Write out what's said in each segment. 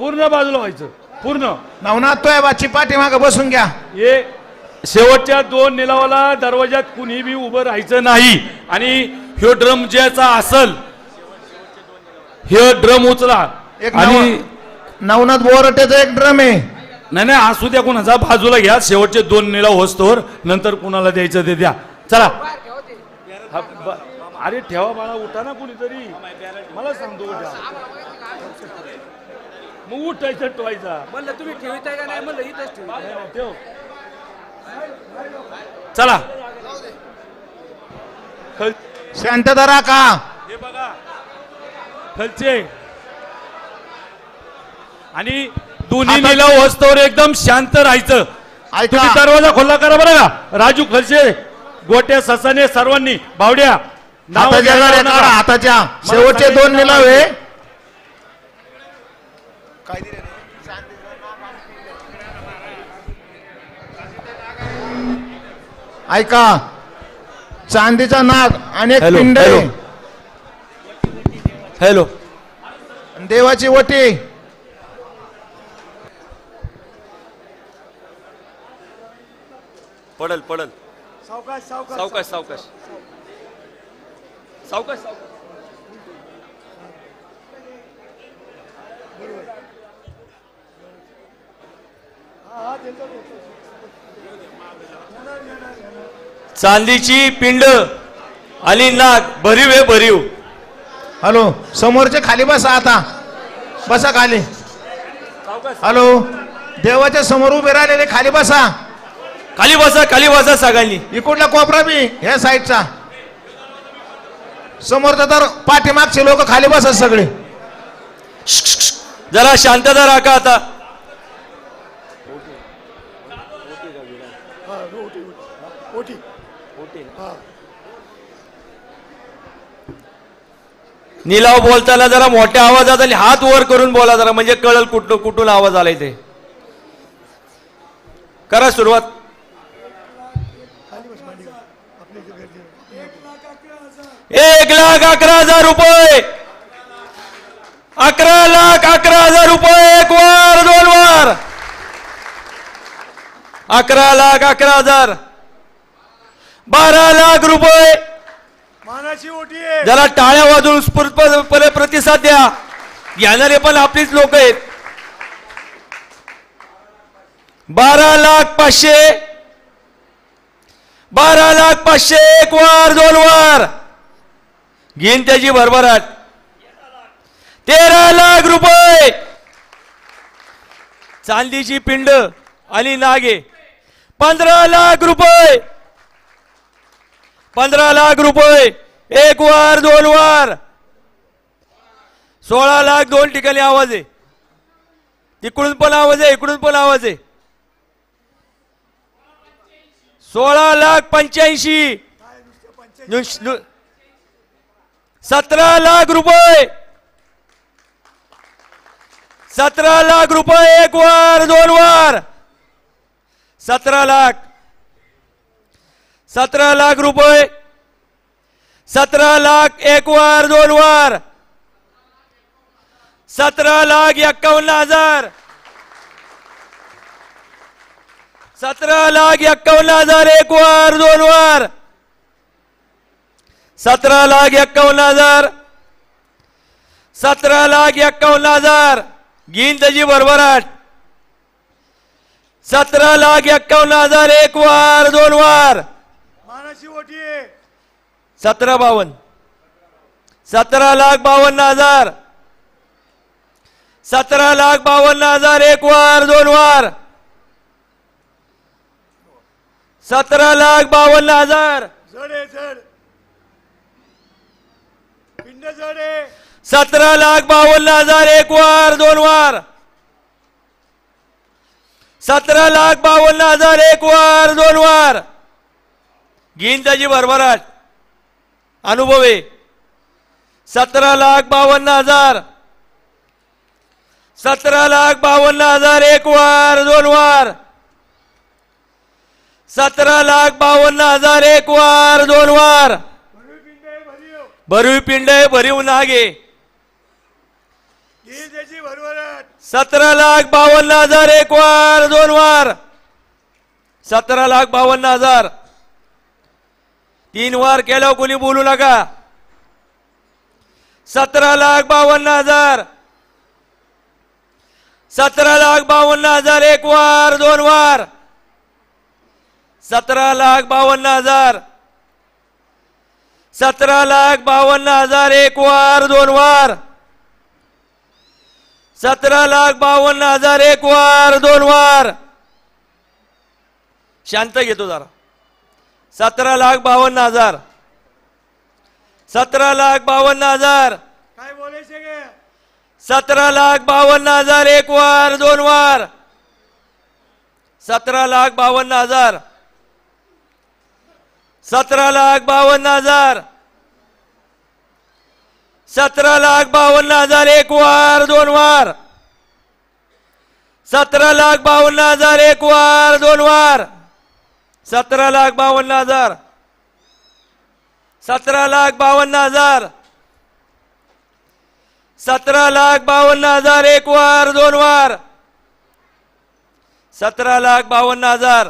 पूर्ण बाजूला व्हायचं पूर्ण. नवनाथ तो बाची पाठीमागे बसून घ्या. हे शेवटच्या 2 निलावाला दरवाजात कुणी बी उभं राहायचं नाही. आणि ह्यो ड्रम ज्याचा असल हे ड्रम उचला. एक आणि नवनाथ बोरटेचा एक ड्रम आहे. नाही नाही असू द्या कुणाचा बाजूला घ्या. शेवटचे 2 निलाव होस्तोवर नंतर कुणाला द्यायचं ते द्या. चला अरे ठेवा बाळा उठा ना कुणीतरी. मला सांगतो उठा मग उठायचं टवायचा म्हणलं तुम्ही ठेवताय का नाही म्हणलं इथंच ठेव. चला शांतता राखा. हे बघा खालचे आणि दोन्ही निलाव होस्तोवर एकदम शांत राहायचं. तुम्ही दरवाजा खुला करा बरं का. राजू खलसे गोट्या ससाने सर्वांनी बावड्या हाताच्या शेवटचे 2 निलाव आहे. ऐका चांदीचा नाग आणि एक पिंड आहे. हॅलो देवाची वटी. पडल पडल. सावकाश सावकाश सावकाश सावकाश सावकाश. चांदीची पिंड आणि नाग भरीव आहे भरीव. हॅलो समोरचे खाली बसा. आता बसा खाली. हॅलो देवाच्या समोर उभे राहिलेले खाली बसा. खाली बसा सगळ्यांनी. इकडला कोपरा बी ह्या साईडचा. समोरचा तर पाठीमागचे लोक खाली बसत सगळे. जरा शांतता राखा. आता निलाव बोलताना जरा मोठ्या आवाजात आणि हात वर करून बोला जरा, म्हणजे कळल कुठून आवाज आलाय ते. करा सुरुवात. 1,11,000 रुपये. 11,11,000 रुपये. एक वार 2 वार. 11,11,000. 12 लाख रुपये. मानाची ओटी आहे. जरा टाळ्या वाजवून उत्स्फूर्तपणे प्रतिसाद द्या. घेणारे पण आपलीच लोक आहेत. 12,500,000. 12,500,000. एक वार 2 वार. घेईन त्याची भरभराट. 13 लाख रुपये. चांदीची पिंड आणि नागे. 15 लाख रुपये. 15 लाख रुपये. एक वार 2 वार. 16 लाख. 2 ठिकाणी आवाज आहे. इकडून पण आवाज आहे, इकडून पण आवाज आहे. 16,85,000. 17 लाख रुपये. 17 लाख रुपये. एक वार 2 वार. 17 लाख. 17 लाख रुपये. 17 लाख. एक वार 2 वार. 17,51,000. 17,51,000. एक वार 2 वार. 17,51,000. 17,51,000. घेईन त्याची भरभराट. 17,51,000. एक वार 2 वार. मानाची ओटी आहे. 17,52. 17,52,000. 17,52,000. एक वार 2 वार. 17,52,000. जड आहे जड. पिंड जड आहे. 17,52,000. एक वार 2 वार. 17,52,000. एक वार 2 वार. घेईन त्याची भरभराट. अनुभव आहे. 17,52,000. 17,52,000. एक वार 2 वार. 17,52,000. एक वार 2 वार. भरीव पिंड आहे भरीव नागे. ही त्याची भरभराट. 17,52,000 एक वार 2 वार. 17,52,000 3 वार केल्यावर कोणी बोलू नका. 17,52,000 17,52,000 एक वार 2 वार. 17,52,000 17,52,000 एक वार 2 वार. 17,52,000 एक वार 2 वार. शांत घेतो जरा. 17,52,000 17,52,000 काय बोलायचे गे 17,52,000 एक वार 2 वार. 17,52,000 17,52,000 17,52,000 एक वार 2 वार. 17,52,000 एक वार 2 वार. 17,52,000 17,52,000 17,52,000 एक वार 2 वार. 17,52,000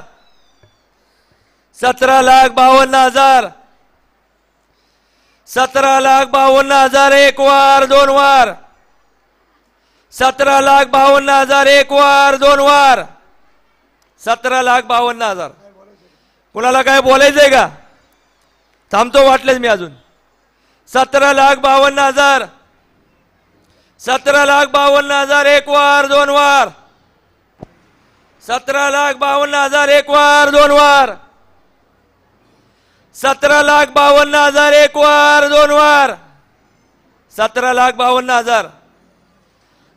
17,52,000 17,52,000 एक वार 2 वार. 17,52,000 एक वार 2 वार. 17,52,000 कुणाला काय बोलायचंय का? थांबतो वाटलेच मी अजून. 17,52,000 17,52,000 एक वार 2 वार. 17,52,000 एक वार 2 वार. 17,52,000 एक वार 2 वार. 17,52,000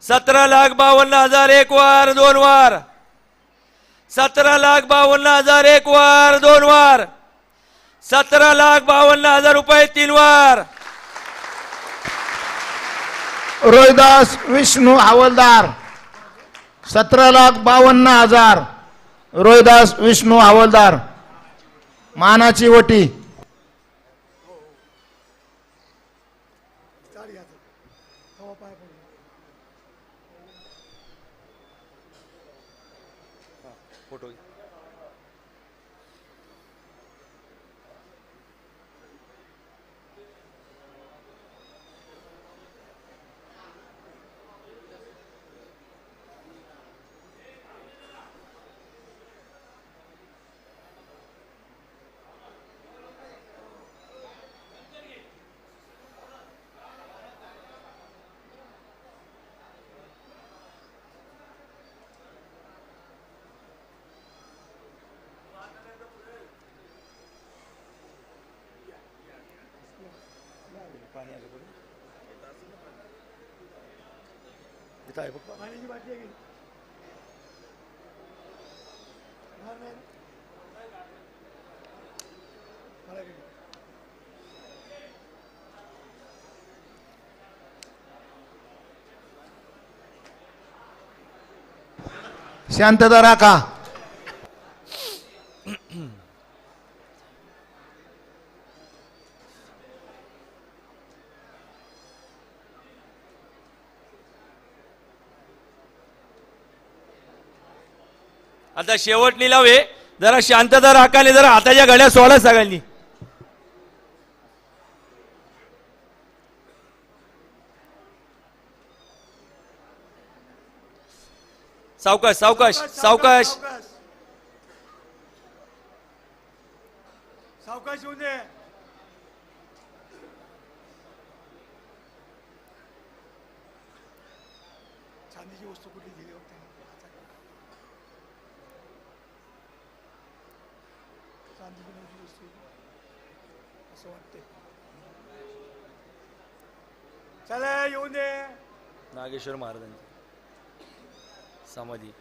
17,52,000 एक वार 2 वार. 17,52,000 एक वार 2 वार. 17,52,000 रुपये 3 वार. रोहिदास विष्णू हवालदार 17,52,000 रोहिदास विष्णू हवालदार. मानाची वटी. चाल घ्यायचं हवा पाय पडून फोटो पाण्याची बाटली आहे की नाही, नाही. मला घे. शांतता राखा. आता शेवट निलाव आहे. जरा शांतता राखाने जरा हाताच्या घड्या सोडा सगळ्यांनी. सावकाश सावकाश सावकाश. सावकाश येऊन दे. चांदीची वस्तू कुठली दिली होती चांदीची नव्हती वस्तू असं वाटतंय. चला येऊन दे. नागेश्वर महाराजांची समाधी.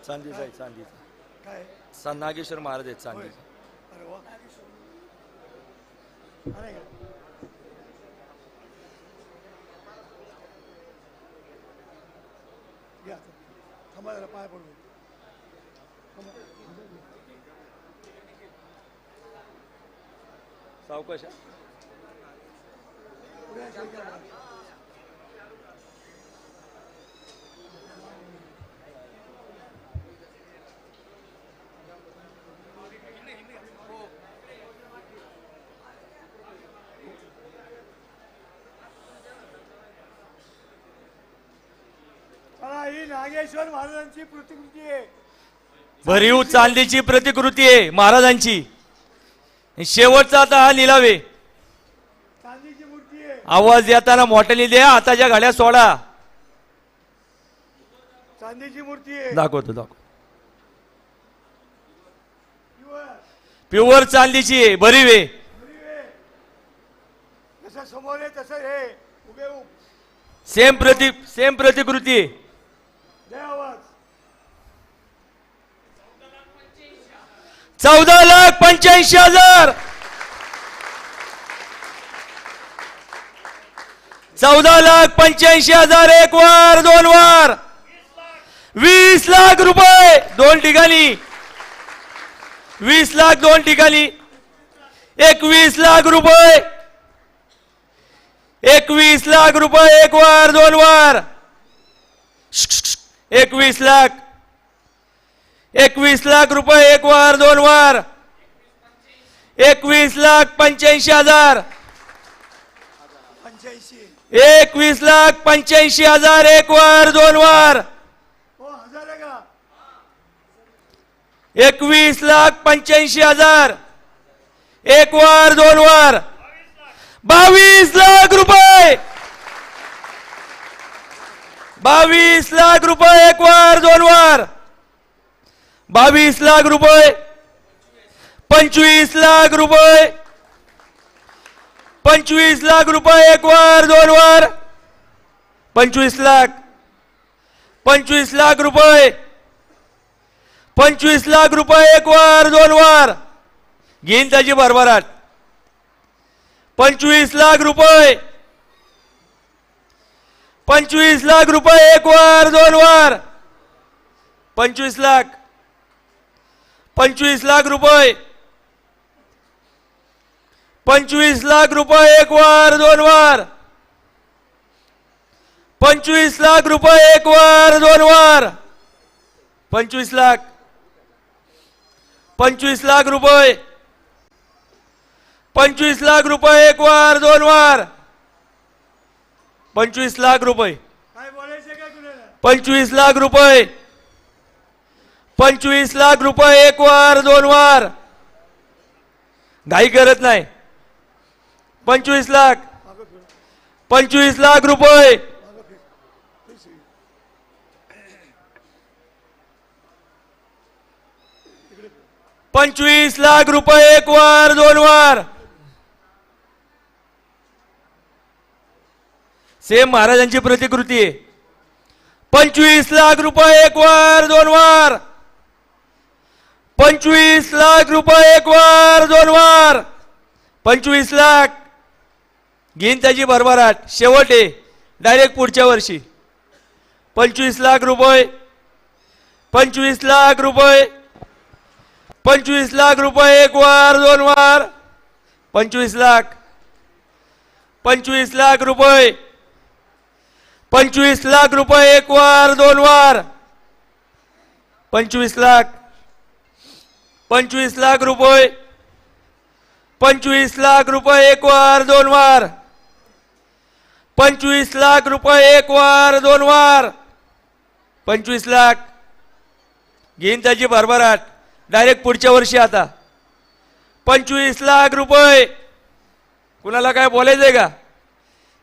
चांदीचा आहे चांदीचा. काय नागेश्वर महाराज आहेत चांदीचा. अरे वा अरे का घ्या थांबा जरा पाय पडू. सावकाश. पुढे चला ही नागेश्वर महाराजांची प्रतिकृती आहे. भरीव चांदीची प्रतिकृती आहे महाराजांची. शेवटचा आता हा लिलाव आहे. चांदीची मूर्ती आहे. आवाज येताना मोठ्याने द्या. आताच्या गाड्या सोडा. चांदीची मूर्ती आहे. दाखवतो. Pure. प्युअर चांदीची आहे. भरीव आहे. भरीव आहे. जसं समोर आहे तसं हे उभे उभ. सेम प्रतिकृती आहे. दे आवाज. 14,85,000. 14,85,000 एक वार, दोन वार. 20 लाख रुपये दोन ठिकाणी. 20 लाख दोन ठिकाणी. 21 लाख रुपये. 21 लाख रुपये एक वार, दोन वार. 21 लाख. 21 लाख रुपये एक वार, दोन वार. 21,85,000. 85. 21,85,000 एक वार, दोन वार. हो हजार आहे का? 21,85,000 एक वार, दोन वार. 22 लाख रुपये. 22 लाख रुपये एक वार, दोन वार. 22 लाख रुपये. 25 लाख रुपये. 25 लाख रुपये एक वार, दोन वार. 25 लाख. 25 लाख रुपये. 25 लाख रुपये एक वार, दोन वार. घेईन त्याची भरभराट. 25 लाख रुपये. 25 लाख रुपये एक वार, दोन वार. 25 लाख. 25 लाख रुपये. 25 लाख रुपये एक वार, दोन वार. 25 लाख रुपये एक वार, दोन वार. 25 लाख. 25 लाख रुपये. 25 लाख रुपये एक वार, दोन वार. 25 लाख रुपये. काय बोलायचं का तुला? 25 लाख रुपये. 25 लाख रुपये एक वार, दोन वार. घाई करत नाही. 25 लाख. 25 लाख रुपये. 25 लाख रुपये एक वार, दोन वार. सेम महाराजांची प्रतिकृती आहे. 25 लाख रुपये एक वार, दोन वार. 25 लाख रुपये एक वार, दोन वार. 25 लाख. घेईन त्याची भरभराट. शेवट आहे डायरेक्ट पुढच्या वर्षी. 25 लाख रुपये. 25 लाख रुपये. 25 लाख रुपये एक वार, दोन वार. 25 लाख. 25 लाख रुपये. 25 लाख रुपये एक वार, दोन वार. 25 लाख. 25 लाख रुपये. 25 लाख रुपये एक वार, दोन वार. 25 लाख रुपये एक वार, दोन वार. 25 लाख. घेईन त्याची भरभराट. डायरेक्ट पुढच्या वर्षी आता. 25 लाख रुपये. कुणाला काय बोलायचंय का?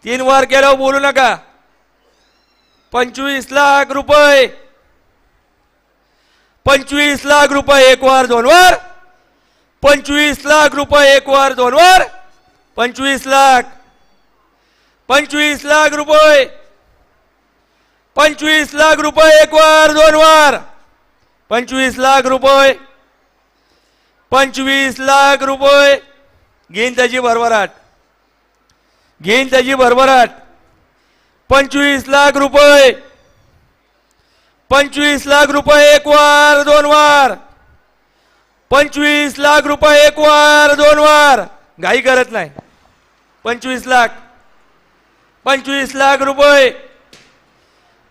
3 वार केल्यावर बोलू नका. 25 लाख रुपये. 25 लाख रुपये एक वार, दोन वार. 25 लाख रुपये एक वार, दोन वार. 25 लाख. 25 लाख रुपये. 25 लाख रुपये एक वार, दोन वार. 25 लाख रुपये. 25 लाख रुपये. घेईन त्याची भरभराट. घेईन त्याची भरभराट. 25 लाख रुपये. 25 लाख रुपये एक वार, दोन वार. 25 लाख रुपये एक वार, दोन वार. घाई करत नाही. 25 लाख. 25 लाख रुपये.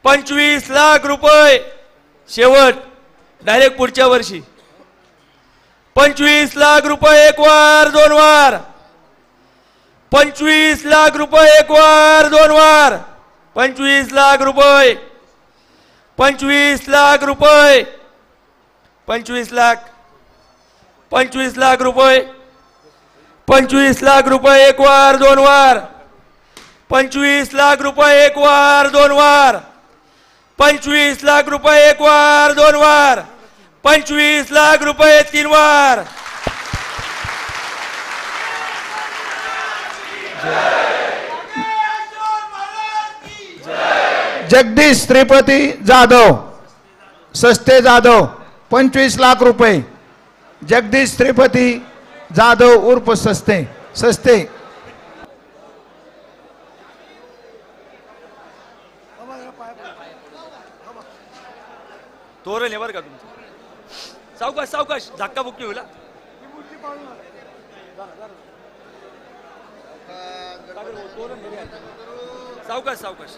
25 लाख रुपये. शेवट डायरेक्ट पुढच्या वर्षी. 25 लाख रुपये एक वार, दोन वार. 25 लाख रुपये एक वार, दोन वार. 25 लाख रुपये. 25 लाख रुपये, 25 लाख, 25 लाख रुपये, 25 लाख रुपये, एक वार दोन वार, 25 लाख रुपये, एक वार दोन वार, 25 लाख रुपये, एक वार दोन वार, 25 लाख रुपये, तीन वार. जगदीश श्रीपती जाधव, सस्ते जाधव, 25 लाख रुपये. जगदीश श्रीपती जाधव उर्फ सस्ते, सस्ते. तोरण आहे बरं का तुमचं. सावकाश सावकाश, धक्का बुक्की होईल. सावकाश सावकाश.